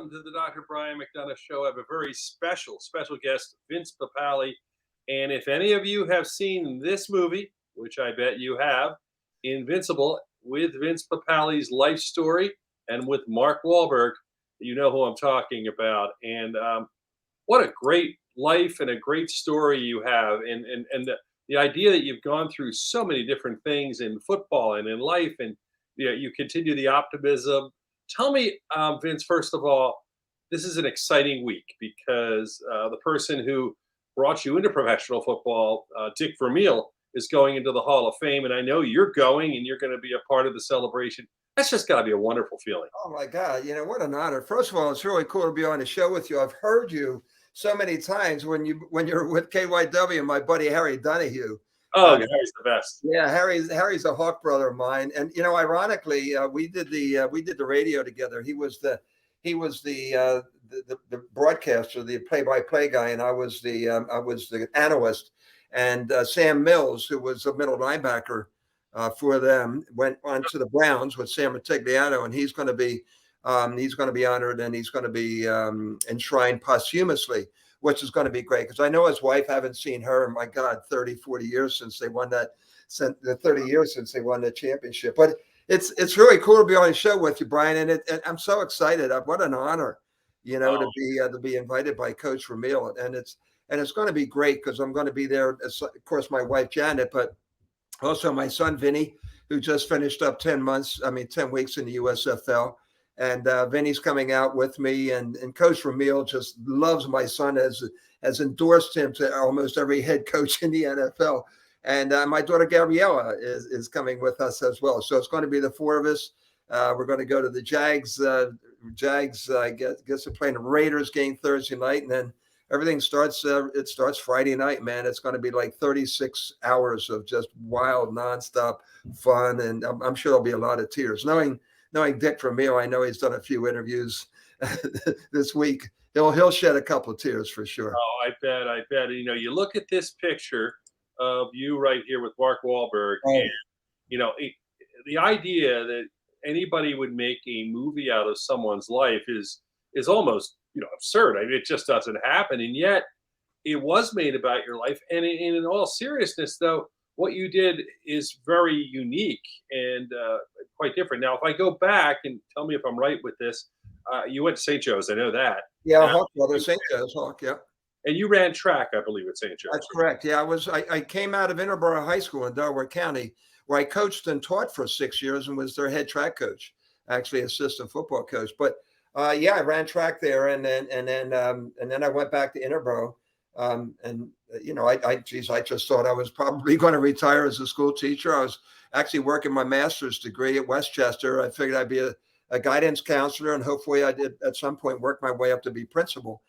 welcome to the Dr. Brian McDonough Show. I have a very special guest, Vince Papale. And if any of you have seen this movie, which I bet you have, Invincible, with Vince Papale's life story and with Mark Wahlberg, you know who I'm talking about. And what a great life and a great story you have. And the idea that you've gone through so many different things in football and in life, and you continue the optimism. Tell me, Vince, first of all, this is an exciting week because the person who brought you into professional football, Dick Vermeil, is going into the Hall of Fame. And I know you're going and you're going to be a part of the celebration. That's just got to be a wonderful feeling. Oh, my God. What an honor. First of all, it's really cool to be on the show with you. I've heard you so many times when you're with KYW, my buddy Harry Donahue. Oh, Harry's the best. Yeah, Harry's a Hawk brother of mine, and ironically, we did the radio together. He was the broadcaster, the play-by-play guy, and I was the analyst. And Sam Mills, who was a middle linebacker for them, went on to the Browns with Sam Matigliano, and he's going to be honored, and he's going to be enshrined posthumously, which is going to be great because I know his wife. Haven't seen her in, my God, 30, 40 years since they won that, 30 years since they won the championship. But it's really cool to be on the show with you, Brian, and I'm so excited. What an honor, to be invited by Coach Romeo, and it's going to be great because I'm going to be there. Of course, my wife Janet, but also my son Vinny, who just finished up 10 weeks in the USFL. And Vinny's coming out with me, and Coach Vermeil just loves my son, has endorsed him to almost every head coach in the NFL. And my daughter Gabriella is coming with us as well. So it's going to be the four of us. We're going to go to the Jags. I guess they're playing the Raiders game Thursday night, and then everything starts. It starts Friday night, man. It's going to be like 36 hours of just wild, nonstop fun, and I'm sure there'll be a lot of tears. Knowing Dick Vermeil, I know he's done a few interviews this week. He'll shed a couple of tears for sure. Oh, I bet. You look at this picture of you right here with Mark Wahlberg, and the idea that anybody would make a movie out of someone's life is almost absurd. I mean, it just doesn't happen, and yet it was made about your life. And in all seriousness, though, what you did is very unique and quite different. Now, if I go back and tell me if I'm right with this, you went to St. Joe's. I know that. Yeah, Hawk brother, St. Joe's, Hawk, yeah. And you ran track, I believe, at St. Joe's. That's correct. Yeah, I came out of Interboro High School in Delaware County, where I coached and taught for 6 years and was their head track coach, actually assistant football coach. But I ran track there, and then I went back to Interboro. I just thought I was probably going to retire as a school teacher. I was actually working my master's degree at Westchester. I figured I'd be a guidance counselor, and hopefully I did at some point work my way up to be principal.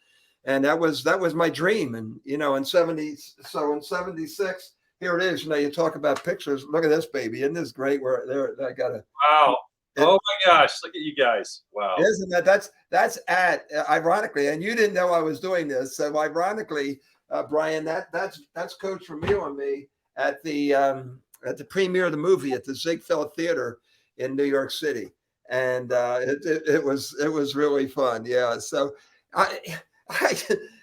And that was my dream. And, in 76, here it is. You talk about pictures. Look at this baby. Isn't this great? I got it. Wow. Oh my gosh. Look at you guys. Wow. Isn't that's ironically, and you didn't know I was doing this. So ironically, Brian, that's Coach Romeo and me at the premiere of the movie at the Ziegfeld Theater in New York City. And it was really fun. Yeah. So I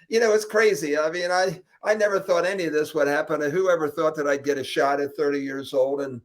it's crazy. I mean, I never thought any of this would happen. And whoever thought that I'd get a shot at 30 years old, and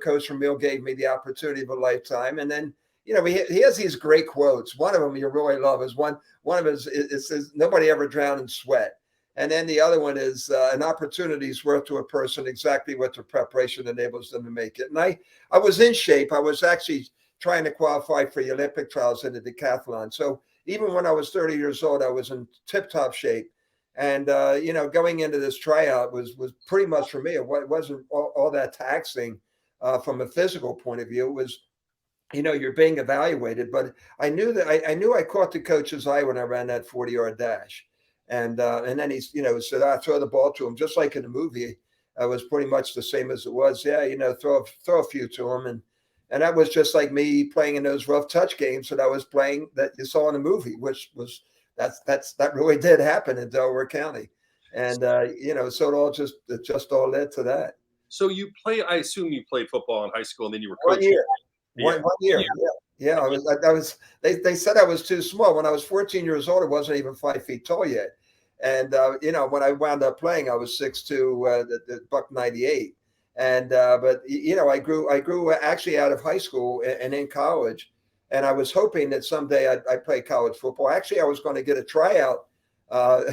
Coach Vermeil gave me the opportunity of a lifetime. And then, he has these great quotes. One of them you really love is one of his, it says, "Nobody ever drowned in sweat." And then the other one is, "An opportunity is worth to a person exactly what their preparation enables them to make it." And I was in shape. I was actually trying to qualify for the Olympic trials in the decathlon. So even when I was 30 years old, I was in tip-top shape. And, going into this tryout was pretty much for me. It wasn't all that taxing. From a physical point of view. It was, you're being evaluated, but I knew I caught the coach's eye when I ran that 40-yard dash. And then he said, "I throw the ball to him," just like in the movie. It was pretty much the same as it was. Yeah. Throw a few to him. And that was just like me playing in those rough touch games that I was playing that you saw in the movie, which was, that really did happen in Delaware County. And, so it just all led to that. So I assume you played football in high school, and then you were coaching. 1 year. Yeah. 1 year. Yeah, they said I was too small. When I was 14 years old, I wasn't even 5 feet tall yet. And, when I wound up playing, I was 6'2", the buck 98. And, but, I grew actually out of high school and in college. And I was hoping that someday I'd play college football. Actually, I was going to get a tryout uh,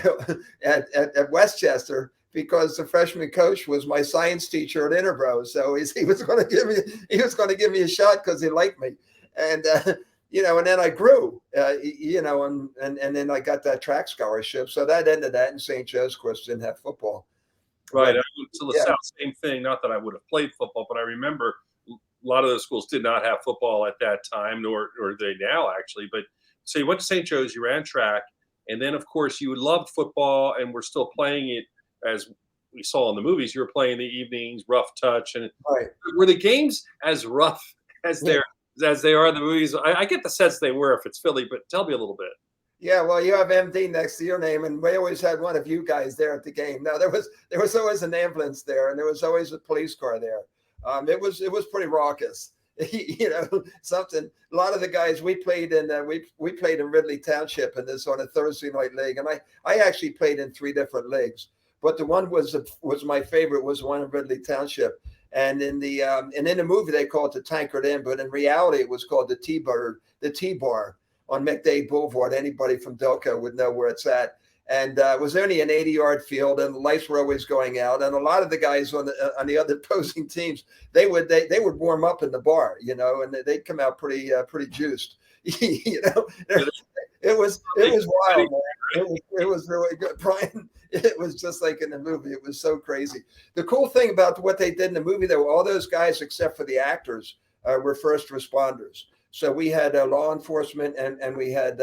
at Westchester, because the freshman coach was my science teacher at Interbro. So he was going to give me a shot because he liked me. And, and then I grew, and then I got that track scholarship. So that ended that. And St. Joe's, of course, didn't have football. Right. But, I went to LaSalle, same thing. Not that I would have played football, but I remember a lot of those schools did not have football at that time, nor they now, actually. But so you went to St. Joe's, you ran track, and then, of course, you loved football and were still playing it, as we saw in the movies. You were playing the evenings, rough touch. And right. were the games as rough as they are in the movies? I get the sense they were if it's Philly, but tell me a little bit. Yeah, well, you have MD next to your name, and we always had one of you guys there at the game. Now there was always an ambulance there, and there was always a police car there. It was pretty raucous. Something. A lot of the guys we played in we played in Ridley Township in this on a Thursday night league, and I actually played in 3 different leagues, but the one was my favorite was one in Ridley Township. And in the movie they called it the Tankard Inn, but in reality it was called the T-Bar on McDade Boulevard. Anybody from Delco would know where it's at. And it was only an 80-yard field, and the lights were always going out. And a lot of the guys on the other opposing teams, they would warm up in the bar, and they'd come out pretty juiced. It was wild, man. It was really good, Brian. It was just like in the movie. It was so crazy. The cool thing about what they did in the movie, though, all those guys except for the actors were first responders. So we had law enforcement and we had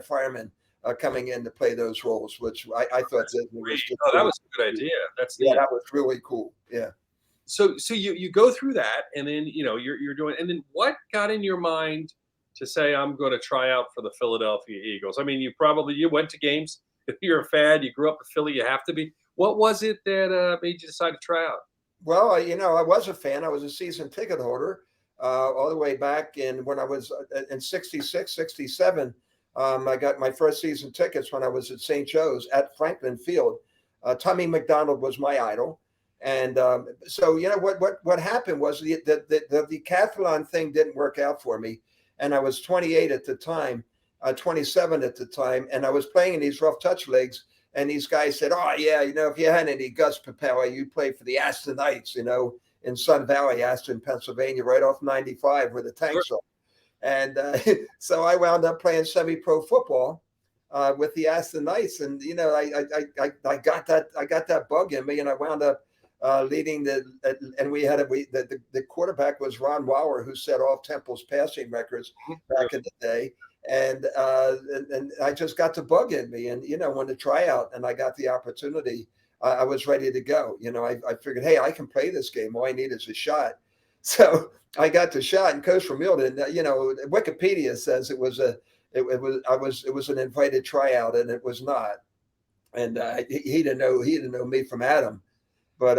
firemen coming in to play those roles, which I thought that was a good idea. That was really cool. Yeah. So you go through that, and then you're doing, and then what got in your mind to say I'm going to try out for the Philadelphia Eagles? I mean, you went to games. If you're a fan, you grew up in Philly, you have to be. What was it that made you decide to try out? Well, I was a fan. I was a season ticket holder all the way back when I was in 66, 67. I got my first season tickets when I was at St. Joe's at Franklin Field. Tommy McDonough was my idol. And so, what happened was the decathlon thing didn't work out for me. And I was 28 at the time, 27 at the time. And I was playing in these rough touch leagues. And these guys said, oh, yeah, if you had any Gus Papale, you'd play for the Aston Knights, in Sun Valley, Aston, Pennsylvania, right off 95 where the tanks are. And so I wound up playing semi-pro football with the Aston Knights. And, I got that bug in me, and I wound up leading and the quarterback was Ron Waller, who set off Temple's passing records back in the day. And I just got the bug in me, and when the tryout and I got the opportunity, I was ready to go. I figured, hey, I can play this game. All I need is a shot. So I got the shot, and Coach Vermeil didn't. Wikipedia says it was an invited tryout, and it was not. And he didn't know me from Adam. But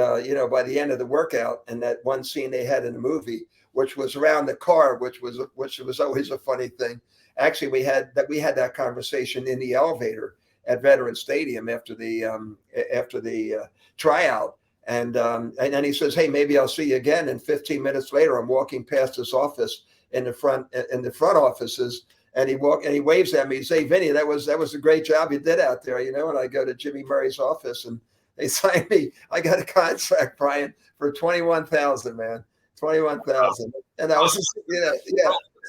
by the end of the workout, and that one scene they had in the movie, which was around the car, which was always a funny thing. Actually, we had that conversation in the elevator at Veteran Stadium after the tryout, and then he says, "Hey, maybe I'll see you again." And 15 minutes later, I'm walking past his office in the front offices, and he waves at me. He says, "Hey, Vinny, that was a great job you did out there," And I go to Jimmy Murray's office, and they signed me. I got a contract, Brian, for $21,000, man, $21,000, and that was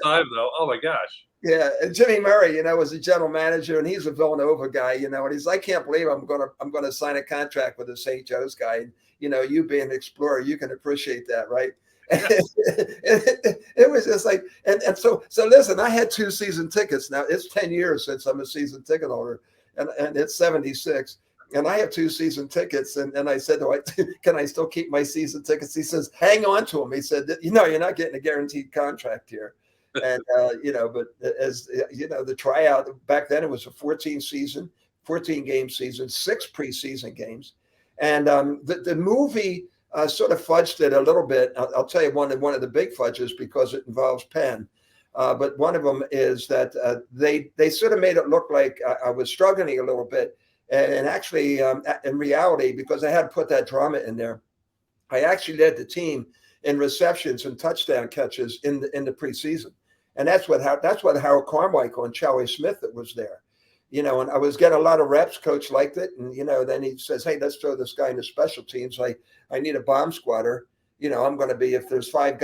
time though. Oh my gosh. Yeah, and Jimmy Murray, was a general manager, and he's a Villanova guy, and he's, I can't believe I'm gonna sign a contract with a St. Joe's guy. And, you being an explorer, you can appreciate that, right? It was just like, and so listen, I had 2 season tickets. Now it's 10 years since I'm a season ticket holder, and it's 76. And I have 2 season tickets. And I said, can I still keep my season tickets? He says, hang on to them. He said, you're not getting a guaranteed contract here. And, but as the tryout back then, it was a 14 game season, 6 preseason games. And the movie sort of fudged it a little bit. I'll tell you one of the big fudges, because it involves Penn. But one of them is that they sort of made it look like I was struggling a little bit. And actually, in reality, because I had to put that drama in there, I actually led the team in receptions and touchdown catches in the preseason. And that's what Harold Carmichael and Charlie Smith that was there. And I was getting a lot of reps. Coach liked it. And, then he says, hey, let's throw this guy into special teams. I need a bomb squatter. I'm going to be, if there's five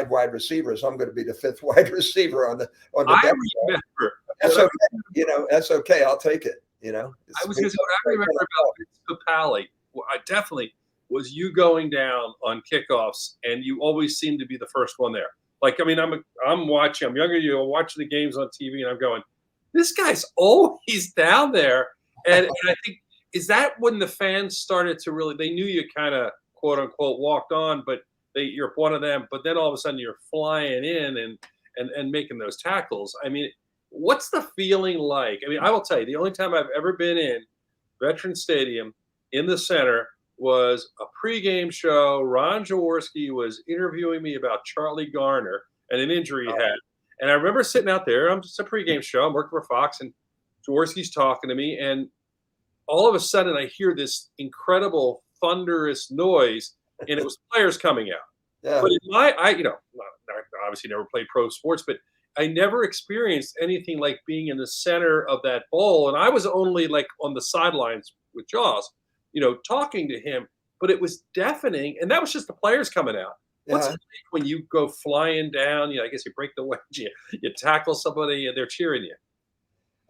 wide receivers, I'm going to be the fifth wide receiver on the I remember. That's okay. That's okay. I'll take it. I was going to say, what I remember about Vince Papale, I definitely was you going down on kickoffs, and you always seemed to be the first one there. Like, I mean, I'm watching. I'm younger than you. I'm watching the games on TV, and I'm going, this guy's always down there. And I think, is that when the fans started to really? They knew you kind of quote unquote walked on, but you're one of them. But then all of a sudden you're flying in and making those tackles. I mean, what's the feeling like? I mean, I will tell you, the only time I've ever been in Veterans Stadium in the center was a pregame show. Ron Jaworski was interviewing me about Charlie Garner and an injury he had. And I remember sitting out there. I'm just a pregame show. I'm working for Fox, and Jaworski's talking to me. And all of a sudden, I hear this incredible thunderous noise, and it was players coming out. Yeah. But obviously never played pro sports, but I never experienced anything like being in the center of that bowl. And I was only like on the sidelines with Jaws, talking to him, but it was deafening. And that was just the players coming out. What's it like when you go flying down? I guess you break the wedge, you tackle somebody, and they're cheering you.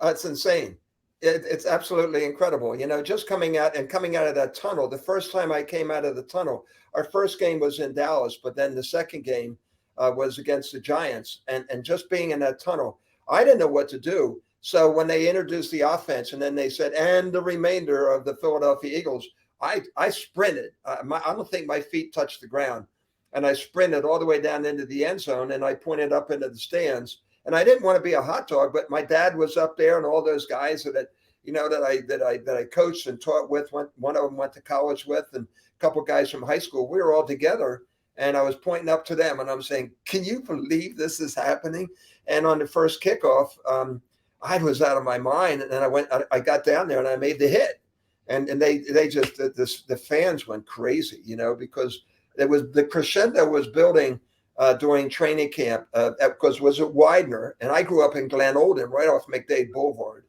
It's insane. It's absolutely incredible. Just coming out of that tunnel. The first time I came out of the tunnel, our first game was in Dallas, but then the second game was against the Giants. And just being in that tunnel, I didn't know what to do. So when they introduced the offense and then they said, and the remainder of the Philadelphia Eagles, I sprinted. I don't think my feet touched the ground. And I sprinted all the way down into the end zone, and I pointed up into the stands. And I didn't want to be a hot dog, but my dad was up there, and all those guys that I coached and taught with. One of them went to college with, and a couple of guys from high school. We were all together, and I was pointing up to them, and I'm saying, "Can you believe this is happening?" And on the first kickoff, I was out of my mind, and then I got down there and I made the hit, and they just the fans went crazy, because the crescendo was building during training camp because was at Widener, and I grew up in Glen Olden, right off McDade Boulevard,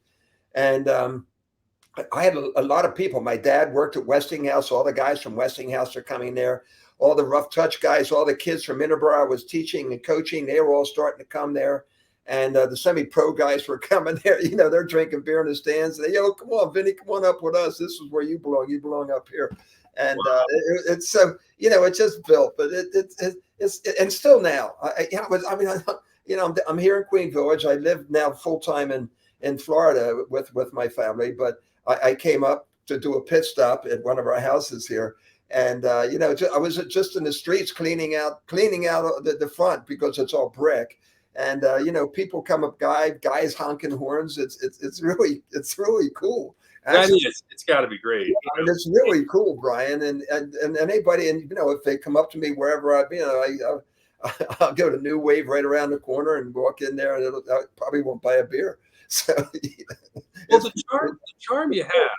and I had a lot of people. My dad worked at Westinghouse. All the guys from Westinghouse are coming there. All the rough touch guys, all the kids from Interborough I was teaching and coaching, they were all starting to come there. And the semi-pro guys were coming there. They're drinking beer in the stands. They, come on, Vinny, come on up with us. This is where you belong. You belong up here. And it's so, it just built. But it's and still now. I'm here in Queen Village. I live now full-time in Florida with my family. But I came up to do a pit stop at one of our houses here. And, I was just in the streets cleaning out the front because it's all brick. And, people come up, guys honking horns. It's really cool. Actually, that is, it's got to be great. And it's really cool, Brian. And anybody, and, if they come up to me wherever I'll go to New Wave right around the corner and walk in there, and I probably won't buy a beer. So, well, the charm you have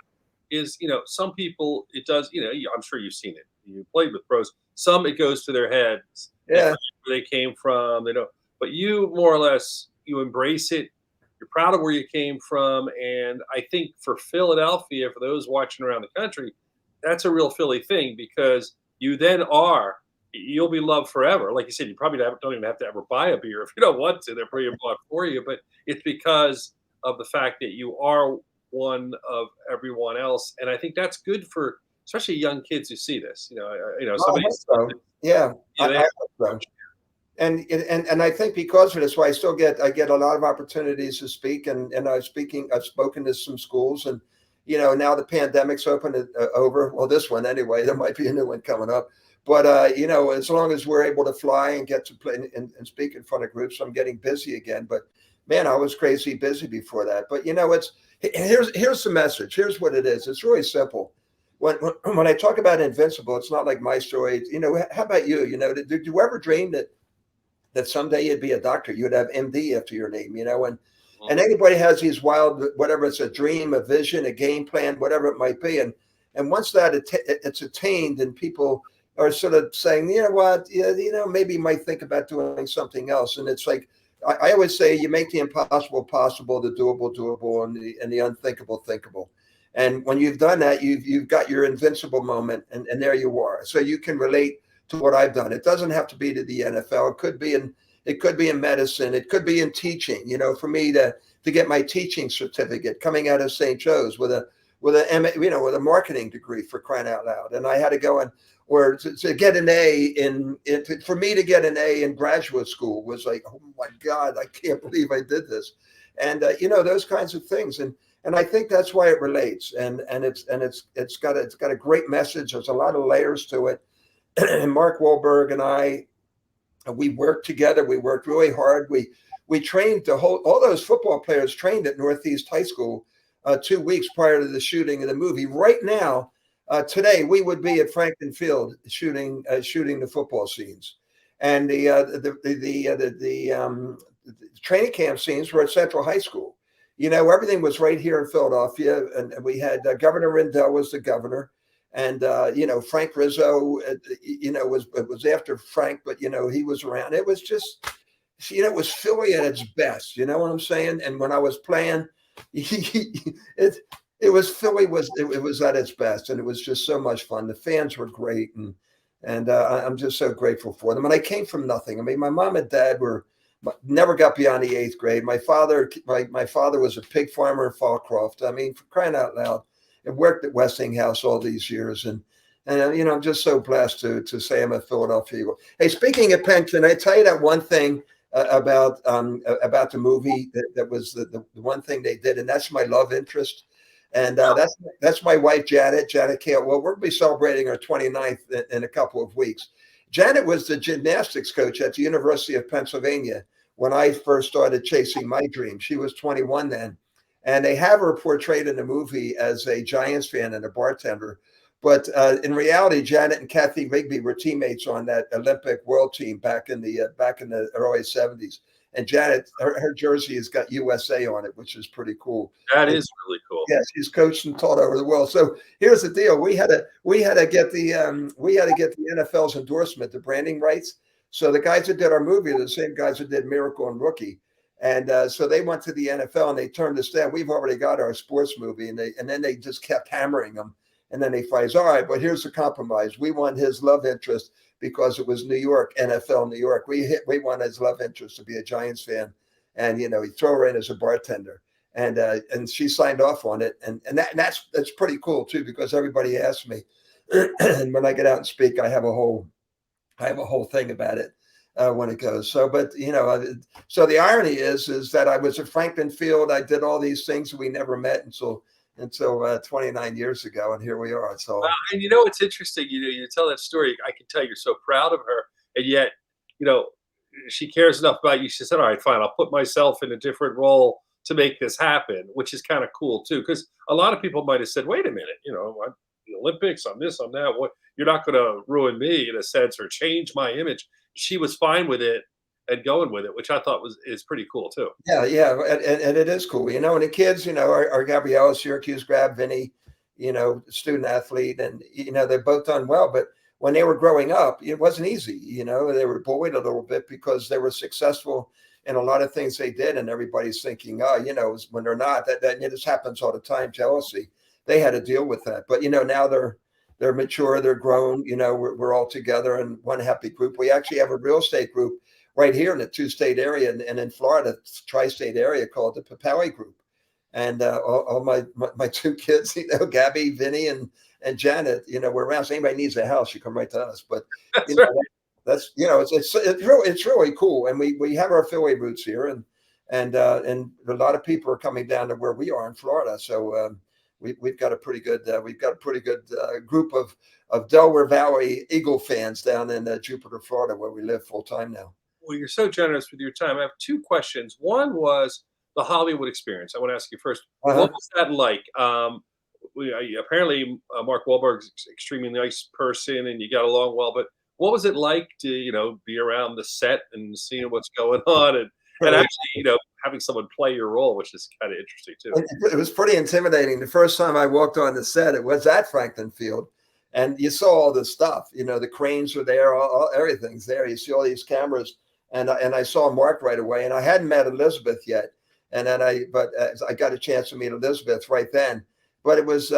is, some people, it does, I'm sure you've seen it. You played with pros. Some, it goes to their heads. Yeah. Where they came from. They don't. But you more or less, you embrace it. You're proud of where you came from. And I think for Philadelphia, for those watching around the country, that's a real Philly thing, because you then you'll be loved forever. Like you said, you probably don't even have to ever buy a beer if you don't want to. They're pretty bought for you. But it's because of the fact that you are one of everyone else. And I think that's good for especially young kids who see this. Somebody. Yeah. I hope so. And I think because of this, I get a lot of opportunities to speak, and I've spoken to some schools, and now the pandemic's over. Well, this one anyway. There might be a new one coming up, but as long as we're able to fly and get to play and speak in front of groups, I'm getting busy again. But man, I was crazy busy before that. But here's the message. Here's what it is. It's really simple. When I talk about Invincible, it's not like my story. How about you? Did you ever dream that that someday you'd be a doctor. You'd have MD after your name, and Mhm. anybody has these wild, whatever it's a dream, a vision, a game plan, whatever it might be. And once that it's attained and people are sort of saying, you know what, yeah, maybe you might think about doing something else. And it's like, I always say you make the impossible possible, the doable doable, and the unthinkable thinkable. And when you've done that, you've got your invincible moment, and there you are. So you can relate to what I've done. It doesn't have to be to the NFL. It could be in medicine. It could be in teaching. For me to get my teaching certificate coming out of St. Joe's with a marketing degree, for crying out loud. And I had to go and or to get an A for me to get an A in graduate school was like, oh my God, I can't believe I did this. And those kinds of things. And I think that's why it relates. And it's got a great message. There's a lot of layers to it. And Mark Wahlberg and we worked together. We worked really hard. We trained all those football players trained at Northeast High School 2 weeks prior to the shooting of the movie. Right now, today we would be at Franklin Field shooting the football scenes, and the training camp scenes were at Central High School. Everything was right here in Philadelphia, and we had Governor Rendell was the governor. And Frank Rizzo, was after Frank, but he was around. It was just, it was Philly at its best. You know what I'm saying? And when I was playing, it was Philly it was at its best, and it was just so much fun. The fans were great, and I'm just so grateful for them. And I came from nothing. I mean, my mom and dad never got beyond the 8th grade. My father was a pig farmer in Fallcroft. I mean, for crying out loud. I worked at Westinghouse all these years, and I'm just so blessed to say I'm a Philadelphia Eagle. Hey, speaking of Penn, can I tell you that one thing about the movie that was the one thing they did, and that's my love interest, and that's my wife Janet Kale. Well, we're gonna be celebrating our 29th in a couple of weeks. Janet was the gymnastics coach at the University of Pennsylvania when I first started chasing my dream. She was 21 then. And they have her portrayed in the movie as a Giants fan and a bartender. But in reality, Janet and Kathy Rigby were teammates on that Olympic world team back in the early 70s. And Janet, her jersey has got USA on it, which is pretty cool. That is really cool. Yeah, she's coached and taught over the world. So here's the deal: we had to get the NFL's endorsement, the branding rights. So the guys that did our movie are the same guys that did Miracle and Rookie. And so they went to the NFL and they turned us down. We've already got our sports movie, and then they just kept hammering them. And then they fight. All right, but here's the compromise. We want his love interest because it was New York, NFL New York. We want his love interest to be a Giants fan, and he throw her in as a bartender, and she signed off on it, and that's pretty cool too, because everybody asks me, and when I get out and speak, I have a whole thing about it. When it goes. So the irony is that I was at Franklin Field. I did all these things, and we never met until 29 years ago, and here we are. So, and it's interesting. You tell that story. I can tell you're so proud of her, and yet, she cares enough about you. She said, "All right, fine. I'll put myself in a different role to make this happen," which is kind of cool too. Because a lot of people might have said, "Wait a minute, I'm the Olympics, I'm this, I'm that. What you're not going to ruin me in a sense or change my image." She was fine with it and going with it, which I thought is pretty cool too. Yeah, and it is cool, and the kids, our Gabriella, Syracuse grad, Vinny, student athlete, and they've both done well. But when they were growing up, it wasn't easy. They were bullied a little bit because they were successful in a lot of things they did, and everybody's thinking, when they're not, that this happens all the time, jealousy. They had to deal with that, but now they're mature, they're grown. We're all together in one happy group. We actually have a real estate group right here in the 2-state area, and in Florida, tri-state area, called the Papale Group. And all my 2 kids, Gabby, Vinny, and Janet, we're around. So anybody needs a house, you come right to us. But That's right. that's it's really cool. And we have our Philly roots here, and a lot of people are coming down to where we are in Florida. So we've got a pretty good group of Delaware Valley Eagle fans down in Jupiter, Florida, where we live full time now. Well, you're so generous with your time. I have 2 questions. One was the Hollywood experience. I want to ask you first. What was that like? Apparently, Mark Wahlberg's extremely nice person, and you got along well. But What was it like to, be around the set and seeing what's going on and actually, having someone play your role, which is kind of interesting too. It was pretty intimidating. The first time I walked on the set, it was at Franklin Field, and you saw all this stuff. The cranes were there, everything's there. You see all these cameras, and I saw Mark right away, and I hadn't met Elizabeth yet, and then I got a chance to meet Elizabeth right then. But it was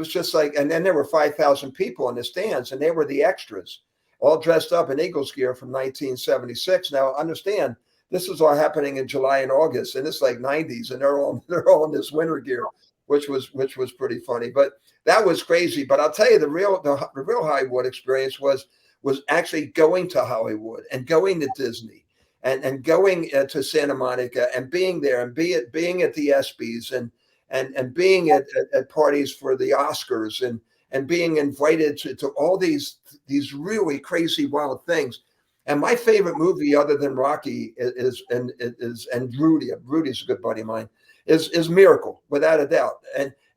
just like, and then there were 5,000 people in the stands, and they were the extras, all dressed up in Eagles gear from 1976. Now understand, this was all happening in July and August, and it's like 90s, and they're all in this winter gear, which was pretty funny. But that was crazy. But I'll tell you, the real Hollywood experience was actually going to Hollywood and going to Disney and going to Santa Monica and being there and being at the ESPYs and being at parties for the Oscars and being invited to all these really crazy, wild things. And my favorite movie, other than Rocky, is Rudy's a good buddy of mine, is Miracle, without a doubt.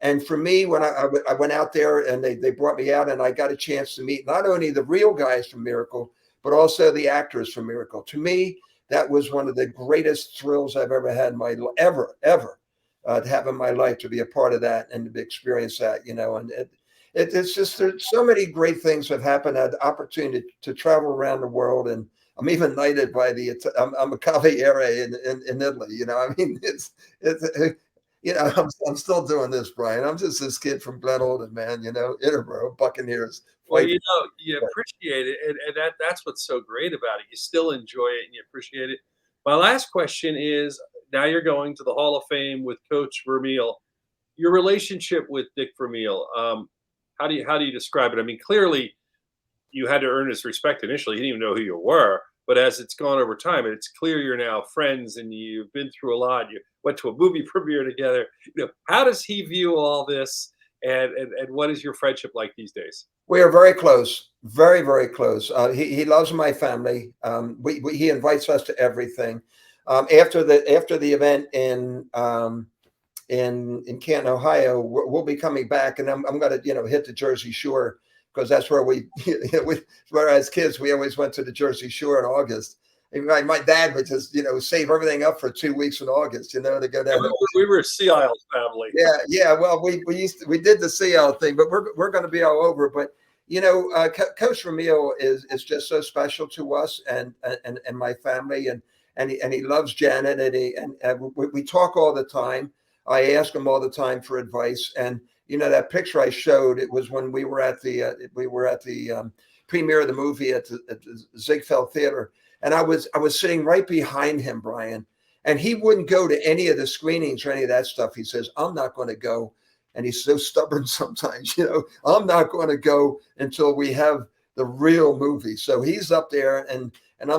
And for me, when I went out there and they brought me out and I got a chance to meet not only the real guys from Miracle, but also the actors from Miracle. To me, that was one of the greatest thrills I've ever had in my ever to have in my life, to be a part of that and to experience that, and it's just, there's so many great things have happened. I had the opportunity to travel around the world, and I'm even knighted by I'm a Cavaliere in Italy. I mean, I'm still doing this, Brian. I'm just this kid from Glen Olden, man. Edinburgh Buccaneers. Well, you appreciate it, and that's what's so great about it. You still enjoy it and you appreciate it. My last question is: now you're going to the Hall of Fame with Coach Vermeil. Your relationship with Dick Vermeil. How do you describe it? I mean, clearly you had to earn his respect initially. He didn't even know who you were, but as it's gone over time, and it's clear you're now friends and you've been through a lot. You went to a movie premiere together. How does he view all this, and what is your friendship like these days? We are very close, very, very close. He loves my family. He invites us to everything. After the event in Canton, Ohio, we'll be coming back, and I'm going to hit the Jersey Shore, because that's where where as kids we always went to the Jersey Shore in August. And my dad would just save everything up for 2 weeks in August, to go down. We were a Sea Isles family. Yeah. Well, we did the Sea Isle thing, but we're going to be all over. But Coach Romeo is just so special to us and my family, and he loves Janet, and we talk all the time. I ask him all the time for advice, and that picture I showed, it was when we were at the premiere of the movie at the Ziegfeld Theater, and I was sitting right behind him, Brian, and he wouldn't go to any of the screenings or any of that stuff. He says, "I'm not going to go," and he's so stubborn sometimes. I'm not going to go until we have the real movie. So he's up there, and I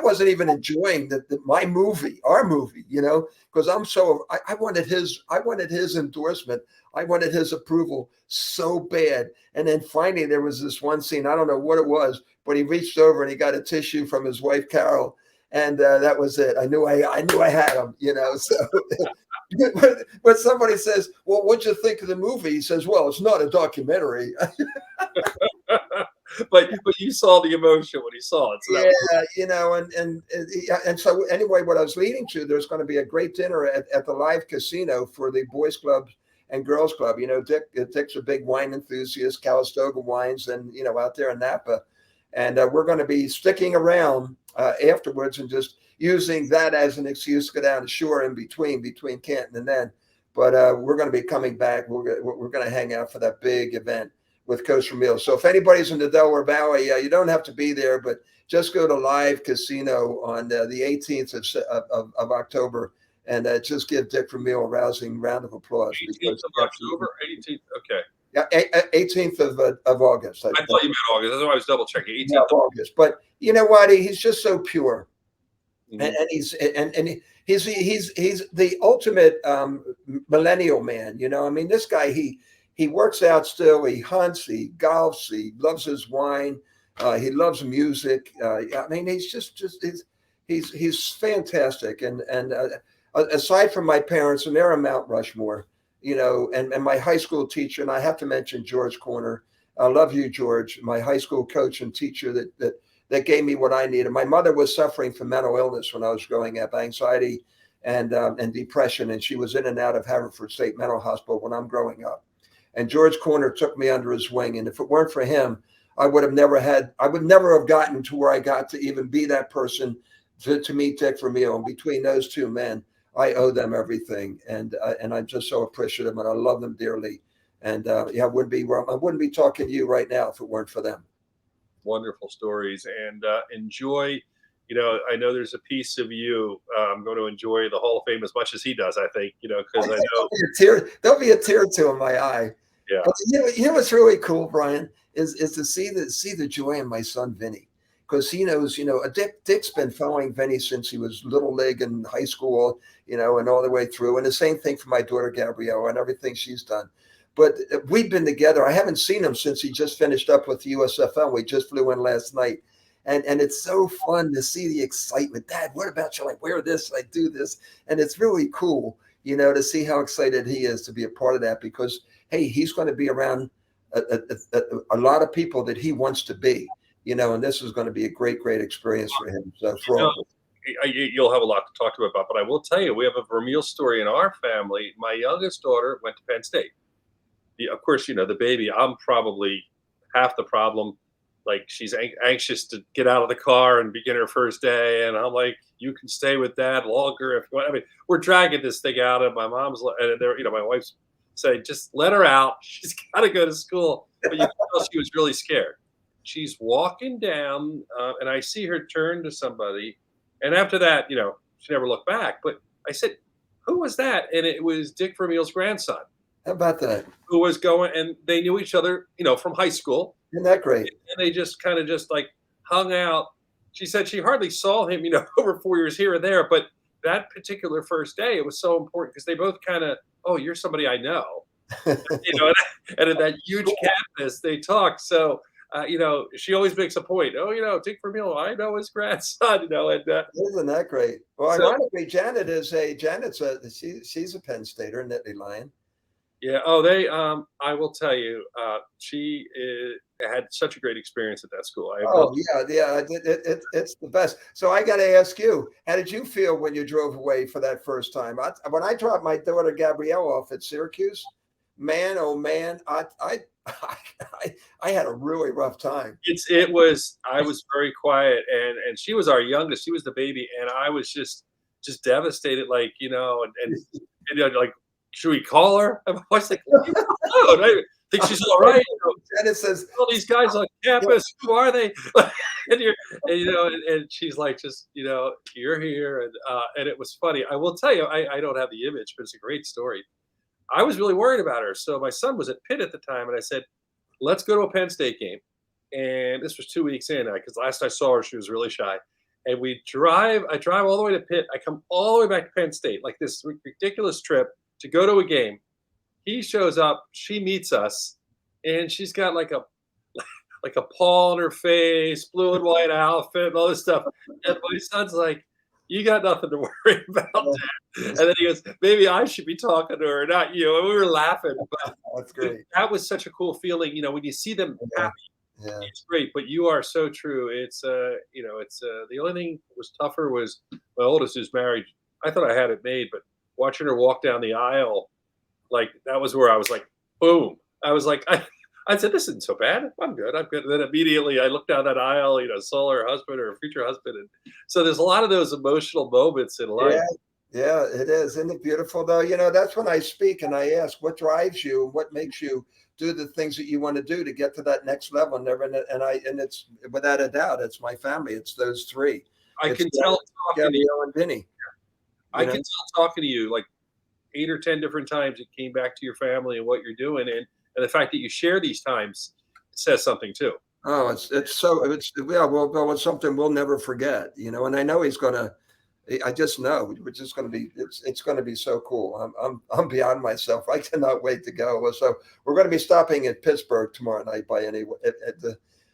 wasn't even enjoying my movie, our movie, because I wanted his endorsement. I wanted his approval so bad. And then finally there was this one scene, I don't know what it was, but he reached over and he got a tissue from his wife, Carol. And that was it. I knew I had him, so when somebody says, "Well, what'd you think of the movie?" He says, "Well, it's not a documentary." but you saw the emotion when he saw it. So and so anyway, what I was leading to, there's going to be a great dinner at the Live Casino for the boys club and girls club. Dick's a big wine enthusiast, Calistoga wines, and out there in Napa, and we're going to be sticking around afterwards and just using that as an excuse to go down the shore in between Canton and then. But we're going to be coming back. We're going to hang out for that big event with Coach Vermeil. So if anybody's in the Delaware Valley, you don't have to be there, but just go to Live Casino on the 18th of October, and just give Dick Vermeil a rousing round of applause. 18th of October? 18th, okay. Yeah, 18th of August. I thought you meant August. That's why I was double checking. 18th of August. But you know what? He's just so pure. Mm-hmm. And he's the ultimate millennial man. I mean, this guy, he works out still. He hunts. He golfs. He loves his wine. He loves music. I mean, he's fantastic. And aside from my parents, and they're a Mount Rushmore, and my high school teacher, and I have to mention George Corner. I love you, George, my high school coach and teacher that gave me what I needed. My mother was suffering from mental illness when I was growing up, anxiety and depression, and she was in and out of Haverford State Mental Hospital when I'm growing up. And George Corner took me under his wing, and if it weren't for him, I would never have gotten to where I got to even be that person to meet Dick Vermeil. And between those two men, I owe them everything, and I'm just so appreciative, and I love them dearly. And yeah, I wouldn't be talking to you right now if it weren't for them. Wonderful stories, and enjoy. I know there's a piece of you. I'm going to enjoy the Hall of Fame as much as he does. I think, because I know there'll be a tear to in my eye. Yeah. But you know what's really cool, Brian, is to see the joy in my son Vinny. Because he knows, Dick's been following Vinny since he was little league in high school, and all the way through. And the same thing for my daughter, Gabrielle, and everything she's done. But we've been together. I haven't seen him since he just finished up with the USFL. We just flew in last night. And it's so fun to see the excitement. Dad, what about you? I wear this, I do this. And it's really cool, to see how excited he is to be a part of that because, hey, he's going to be around a lot of people that he wants to be. And this is going to be a great, great experience for him. So you'll have a lot to talk to him about, but I will tell you, we have a Vermeil story in our family. My youngest daughter went to Penn State. Of course, the baby, I'm probably half the problem. Like she's anxious to get out of the car and begin her first day. And I'm like, you can stay with dad longer. If you want. I mean, we're dragging this thing out and my mom's, and my wife's saying, just let her out. She's got to go to school. But you can tell she was really scared. She's walking down, and I see her turn to somebody. And after that, she never looked back. But I said, who was that? And it was Dick Vermeil's grandson. How about that? Who was going, and they knew each other, from high school. Isn't that great? And they just kind of like hung out. She said she hardly saw him, over 4 years here and there. But that particular first day, it was so important because they both kind of, oh, you're somebody I know. And at that huge campus, they talk. So, she always makes a point. Oh, Dick Vermeil, I know his grandson. Isn't that great? Well, ironically, Janet's she's a Penn Stater, Nittany Lion. Yeah. Oh, I will tell you, she had such a great experience at that school. Yeah. It's the best. So I got to ask you, how did you feel when you drove away for that first time? When I dropped my daughter Gabrielle off at Syracuse, man, oh man, I had a really rough time. I was very quiet, and she was our youngest. She was the baby, and I was just devastated, like, and like, should we call her? I was like, I think she's all right. And it says, all these guys on campus, who are they? and she's like, just, you're here. And it was funny. I will tell you, I don't have the image, but it's a great story. I was really worried about her. So my son was at Pitt at the time, and I said, let's go to a Penn State game. And this was 2 weeks in, because last I saw her, she was really shy. And I drive all the way to Pitt. I come all the way back to Penn State, like this ridiculous trip to go to a game. He shows up, she meets us, and she's got like a paw on her face, blue and white outfit, and all this stuff. And my son's like, you got nothing to worry about, Dad. And then he goes, maybe I should be talking to her, not you. And we were laughing. But that's great. That was such a cool feeling, when you see them happy. Yeah. It's great, but you are so true. It's the only thing that was tougher was my oldest who's married. I thought I had it made, but watching her walk down the aisle, like that was where I was like, boom. I was like, I said, this isn't so bad. I'm good. And then immediately I looked down that aisle, saw her husband or her future husband. And so there's a lot of those emotional moments in life. Yeah, it is. Isn't it beautiful though? That's when I speak and I ask what drives you and what makes you do the things that you want to do to get to that next level. And it's without a doubt, it's my family. It's those three. I can tell talking to you and Vinny. I can tell talking to you like 8 or 10 different times it came back to your family and what you're doing, and the fact that you share these times says something too. Oh, it's something we'll never forget, and I know he's gonna. I just know we're just gonna be. It's gonna be so cool. I'm beyond myself. I cannot wait to go. So we're gonna be stopping at Pittsburgh tomorrow night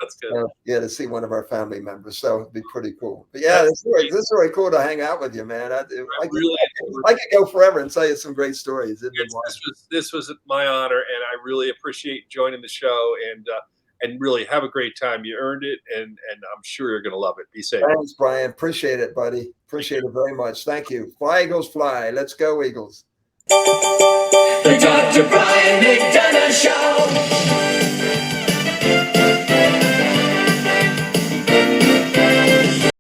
That's good. To see one of our family members. So it'd be pretty cool. But yeah, this is really cool to hang out with you, man. I could go forever and tell you some great stories. This was my honor, and I really appreciate joining the show. And and really have a great time. You earned it, and I'm sure you're going to love it. Be safe. Thanks, Brian. Appreciate it, buddy. Appreciate it very much. Thank you. Fly, Eagles, fly. Let's go, Eagles. The Dr. Brian McDonough Show.